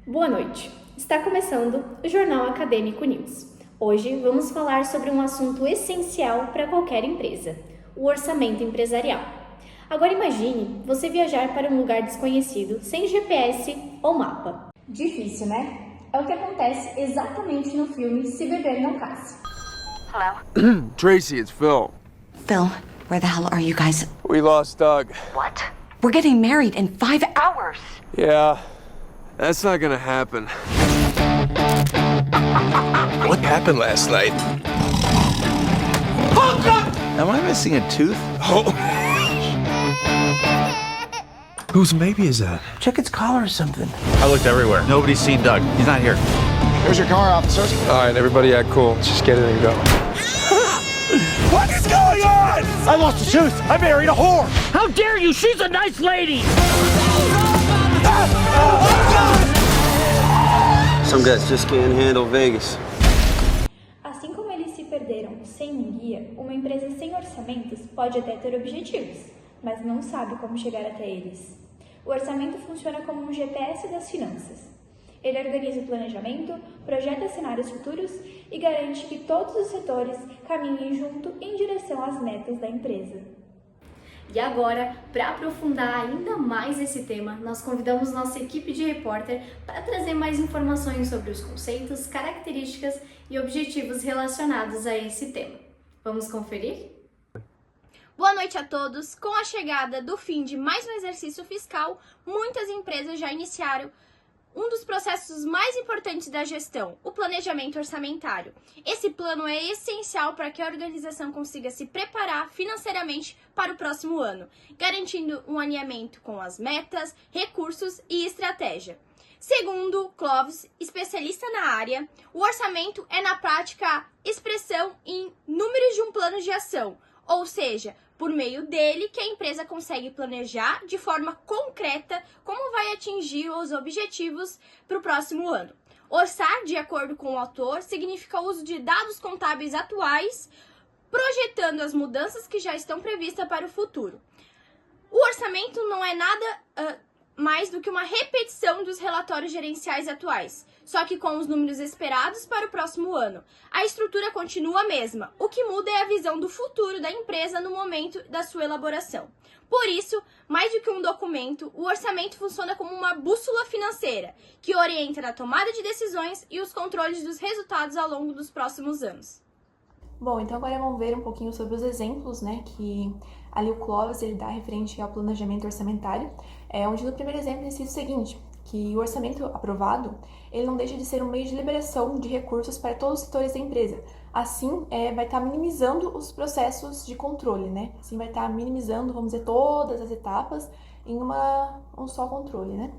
Boa noite! Está começando o Jornal Acadêmico News. Hoje vamos falar sobre um assunto essencial para qualquer empresa, o orçamento empresarial. Agora imagine você viajar para um lugar desconhecido, sem GPS ou mapa. Difícil, né? É o que acontece exatamente no filme Se Beber Não Case. Hello? Tracy, it's Phil. Phil, where the hell are you guys? We lost Doug. What? We're getting married in 5 hours. Yeah, that's not gonna happen. What happened last night? Am I missing a tooth? Oh. Whose baby is that? Check its collar or something. I looked everywhere. Nobody's seen Doug. He's not here. Here's your car, officers. All right, everybody act cool. Let's just get it and go. What is going on? I lost a tooth. I married a whore. How dare you? She's a nice lady. Some guys just can't handle Vegas. Assim como eles se perderam sem um guia, uma empresa sem orçamentos pode até ter objetivos, mas não sabe como chegar até eles. O orçamento funciona como um GPS das finanças. Ele organiza o planejamento, projeta cenários futuros e garante que todos os setores caminhem junto em direção às metas da empresa. E agora, para aprofundar ainda mais esse tema, nós convidamos nossa equipe de repórter para trazer mais informações sobre os conceitos, características e objetivos relacionados a esse tema. Vamos conferir? Boa noite a todos! Com a chegada do fim de mais um exercício fiscal, muitas empresas já iniciaram um dos processos mais importantes da gestão, o planejamento orçamentário. Esse plano é essencial para que a organização consiga se preparar financeiramente para o próximo ano, garantindo um alinhamento com as metas, recursos e estratégia. Segundo Clóvis, especialista na área, o orçamento é na prática a expressão em números de um plano de ação, ou seja, por meio dele que a empresa consegue planejar de forma concreta como vai atingir os objetivos para o próximo ano. Orçar, de acordo com o autor, significa o uso de dados contábeis atuais, projetando as mudanças que já estão previstas para o futuro. O orçamento não é nada mais do que uma repetição dos relatórios gerenciais atuais, só que com os números esperados para o próximo ano. A estrutura continua a mesma, o que muda é a visão do futuro da empresa no momento da sua elaboração. Por isso, mais do que um documento, o orçamento funciona como uma bússola financeira, que orienta na tomada de decisões e os controles dos resultados ao longo dos próximos anos. Bom, então agora vamos ver um pouquinho sobre os exemplos, que ali o Clóvis ele dá referente ao planejamento orçamentário, onde no primeiro exemplo ele cita o seguinte, que o orçamento aprovado, ele não deixa de ser um meio de liberação de recursos para todos os setores da empresa. Assim, vai estar minimizando os processos de controle, Assim vai estar minimizando, vamos dizer, todas as etapas em um só controle,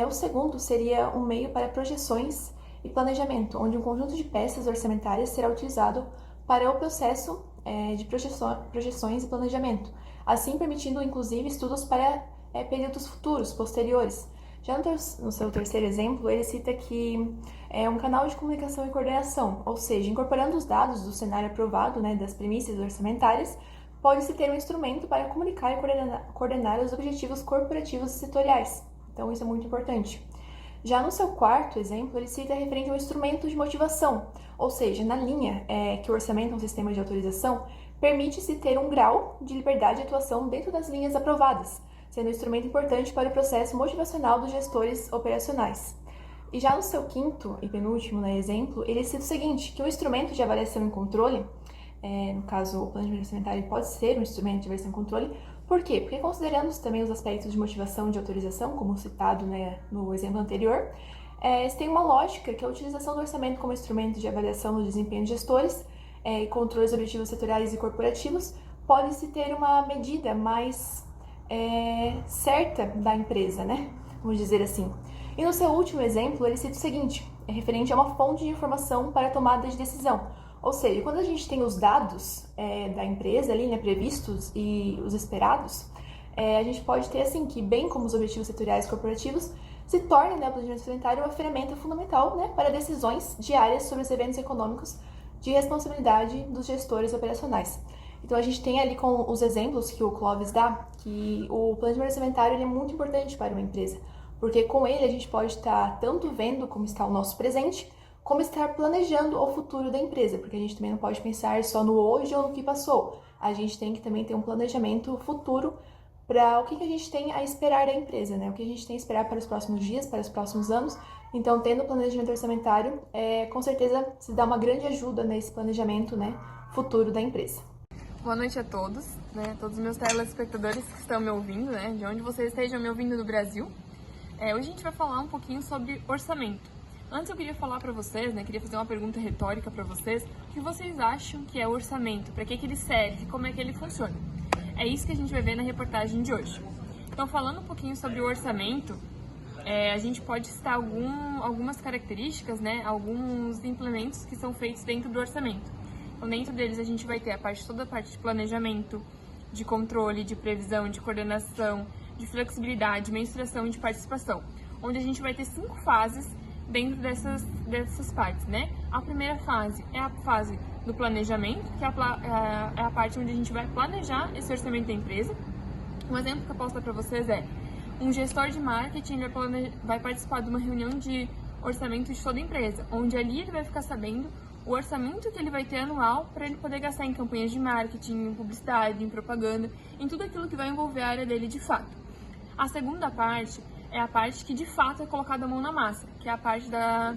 O segundo seria um meio para projeções e planejamento, onde um conjunto de peças orçamentárias será utilizado para o processo de projeções e planejamento, assim permitindo, inclusive, estudos para períodos futuros, posteriores. Já no seu terceiro exemplo, ele cita que é um canal de comunicação e coordenação, ou seja, incorporando os dados do cenário aprovado, das premissas orçamentárias, pode-se ter um instrumento para comunicar e coordenar os objetivos corporativos e setoriais. Então, isso é muito importante. Já no seu quarto exemplo, ele cita referente ao instrumento de motivação, ou seja, na linha que o orçamento é um sistema de autorização, permite-se ter um grau de liberdade de atuação dentro das linhas aprovadas, sendo um instrumento importante para o processo motivacional dos gestores operacionais. E já no seu quinto e penúltimo exemplo, ele cita o seguinte, que o instrumento de avaliação e controle, no caso o planejamento orçamentário pode ser um instrumento de avaliação e controle, por quê? Porque considerando também os aspectos de motivação e de autorização, como citado no exemplo anterior, tem uma lógica que a utilização do orçamento como instrumento de avaliação do desempenho de gestores e controles objetivos setoriais e corporativos pode-se ter uma medida mais certa da empresa, Vamos dizer assim. E no seu último exemplo, ele cita o seguinte, é referente a uma fonte de informação para a tomada de decisão. Ou seja, quando a gente tem os dados da empresa ali, previstos e os esperados, a gente pode ter assim que, bem como os objetivos setoriais corporativos, se torna o planejamento orçamentário uma ferramenta fundamental para decisões diárias sobre os eventos econômicos de responsabilidade dos gestores operacionais. Então a gente tem ali com os exemplos que o Clóvis dá, que o planejamento orçamentário ele é muito importante para uma empresa, porque com ele a gente pode estar tanto vendo como está o nosso presente, como estar planejando o futuro da empresa, porque a gente também não pode pensar só no hoje ou no que passou. A gente tem que também ter um planejamento futuro para o que a gente tem a esperar da empresa, né? O que a gente tem a esperar para os próximos dias, para os próximos anos. Então, tendo planejamento orçamentário, com certeza se dá uma grande ajuda nesse planejamento, né, futuro da empresa. Boa noite a todos, né, todos os meus telespectadores que estão me ouvindo, né, de onde vocês estejam me ouvindo do Brasil. Hoje a gente vai falar um pouquinho sobre orçamento. Antes eu queria falar para vocês, né, queria fazer uma pergunta retórica para vocês, o que vocês acham que é orçamento, para que ele serve, como é que ele funciona? É isso que a gente vai ver na reportagem de hoje. Então, falando um pouquinho sobre o orçamento, a gente pode citar algumas características, né, alguns implementos que são feitos dentro do orçamento. Então, dentro deles a gente vai ter toda a parte de planejamento, de controle, de previsão, de coordenação, de flexibilidade, mensuração e de participação, onde a gente vai ter 5 fases dentro dessas partes, né? A primeira fase é a fase do planejamento, que é a parte onde a gente vai planejar esse orçamento da empresa. Um exemplo que eu posso dar para vocês é um gestor de marketing vai participar de uma reunião de orçamento de toda a empresa, onde ali ele vai ficar sabendo o orçamento que ele vai ter anual para ele poder gastar em campanhas de marketing, em publicidade, em propaganda, em tudo aquilo que vai envolver a área dele de fato. A segunda parte é a parte que de fato é colocada a mão na massa, que é a parte da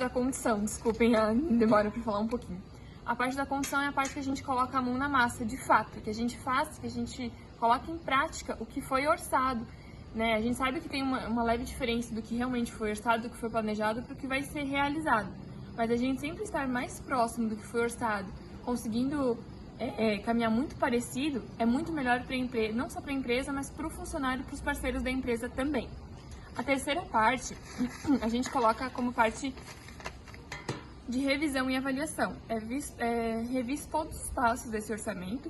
condição. Desculpem a demora para falar um pouquinho. A parte da condição é a parte que a gente coloca a mão na massa, de fato, que a gente faz, que a gente coloca em prática o que foi orçado, né? A gente sabe que tem uma leve diferença do que realmente foi orçado, do que foi planejado, para o que vai ser realizado. Mas a gente sempre estar mais próximo do que foi orçado, conseguindo caminhar muito parecido, é muito melhor para a empresa, não só para a empresa, mas para o funcionário e para os parceiros da empresa também. A terceira parte, a gente coloca como parte de revisão e avaliação. Revisto todos os passos desse orçamento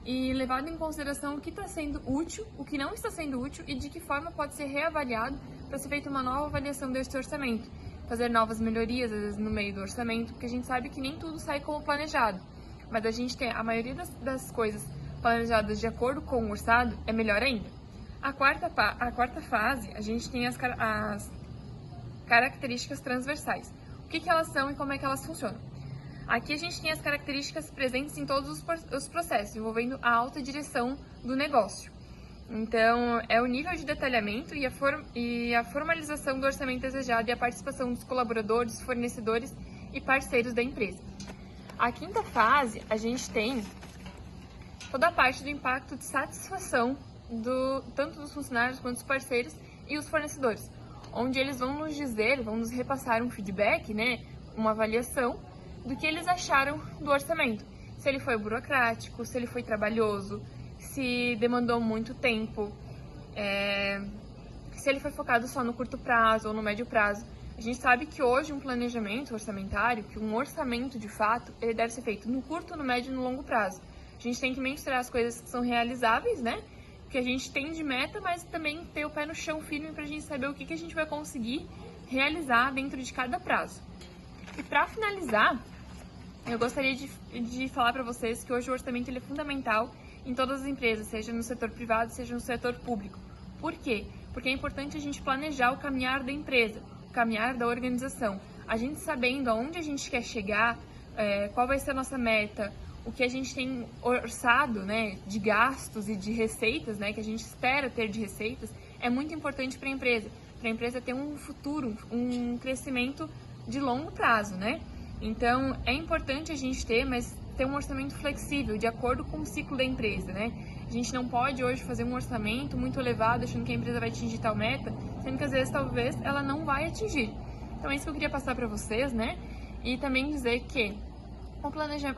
e levado em consideração o que está sendo útil, o que não está sendo útil e de que forma pode ser reavaliado para ser feita uma nova avaliação desse orçamento. Fazer novas melhorias, às vezes, no meio do orçamento, porque a gente sabe que nem tudo sai como planejado. Mas a gente tem a maioria das coisas planejadas de acordo com o orçado, é melhor ainda. A quarta fase, a gente tem as características transversais. O que elas são e como é que elas funcionam? Aqui a gente tem as características presentes em todos os processos, envolvendo a alta direção do negócio. Então, é o nível de detalhamento e a formalização do orçamento desejado e a participação dos colaboradores, fornecedores e parceiros da empresa. A quinta fase, a gente tem toda a parte do impacto de satisfação tanto dos funcionários quanto dos parceiros e os fornecedores, onde eles vão nos repassar um feedback, né, uma avaliação do que eles acharam do orçamento. Se ele foi burocrático, se ele foi trabalhoso, se demandou muito tempo, se ele foi focado só no curto prazo ou no médio prazo. A gente sabe que hoje um planejamento orçamentário, que um orçamento de fato, ele deve ser feito no curto, no médio e no longo prazo. A gente tem que mensurar as coisas que são realizáveis, né? Que a gente tem de meta, mas também ter o pé no chão firme para a gente saber o que a gente vai conseguir realizar dentro de cada prazo. E para finalizar, eu gostaria de falar para vocês que hoje o orçamento ele é fundamental em todas as empresas, seja no setor privado, seja no setor público. Por quê? Porque é importante a gente planejar o caminhar da empresa, o caminhar da organização. A gente sabendo aonde a gente quer chegar, qual vai ser a nossa meta, o que a gente tem orçado, né, de gastos e de receitas, né, que a gente espera ter de receitas, é muito importante para a empresa ter um futuro, um crescimento de longo prazo, né? Então, é importante a gente ter um orçamento flexível, de acordo com o ciclo da empresa, né? A gente não pode hoje fazer um orçamento muito elevado, achando que a empresa vai atingir tal meta, sendo que às vezes, talvez, ela não vai atingir. Então, é isso que eu queria passar para vocês, né? E também dizer que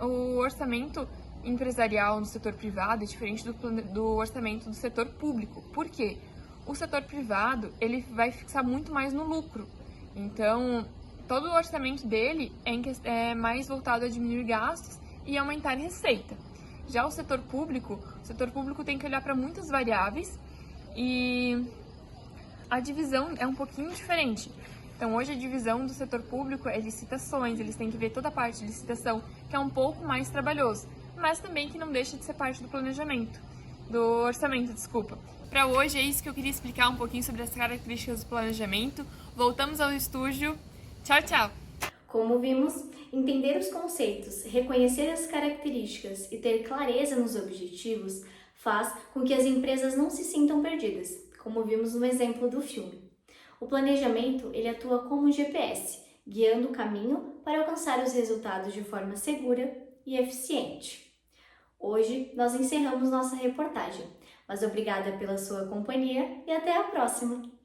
o orçamento empresarial no setor privado é diferente do orçamento do setor público. Por quê? O setor privado, ele vai fixar muito mais no lucro. Então, todo o orçamento dele é mais voltado a diminuir gastos e aumentar receita. Já o setor público tem que olhar para muitas variáveis e a divisão é um pouquinho diferente. Então, hoje a divisão do setor público é licitações, eles têm que ver toda a parte de licitação, que é um pouco mais trabalhoso, mas também que não deixa de ser parte do planejamento. do orçamento, desculpa. Para hoje é isso que eu queria explicar um pouquinho sobre as características do planejamento. Voltamos ao estúdio. Tchau, tchau! Como vimos, entender os conceitos, reconhecer as características e ter clareza nos objetivos faz com que as empresas não se sintam perdidas, como vimos no exemplo do filme. O planejamento, ele atua como um GPS, guiando o caminho para alcançar os resultados de forma segura e eficiente. Hoje nós encerramos nossa reportagem, mas obrigada pela sua companhia e até a próxima!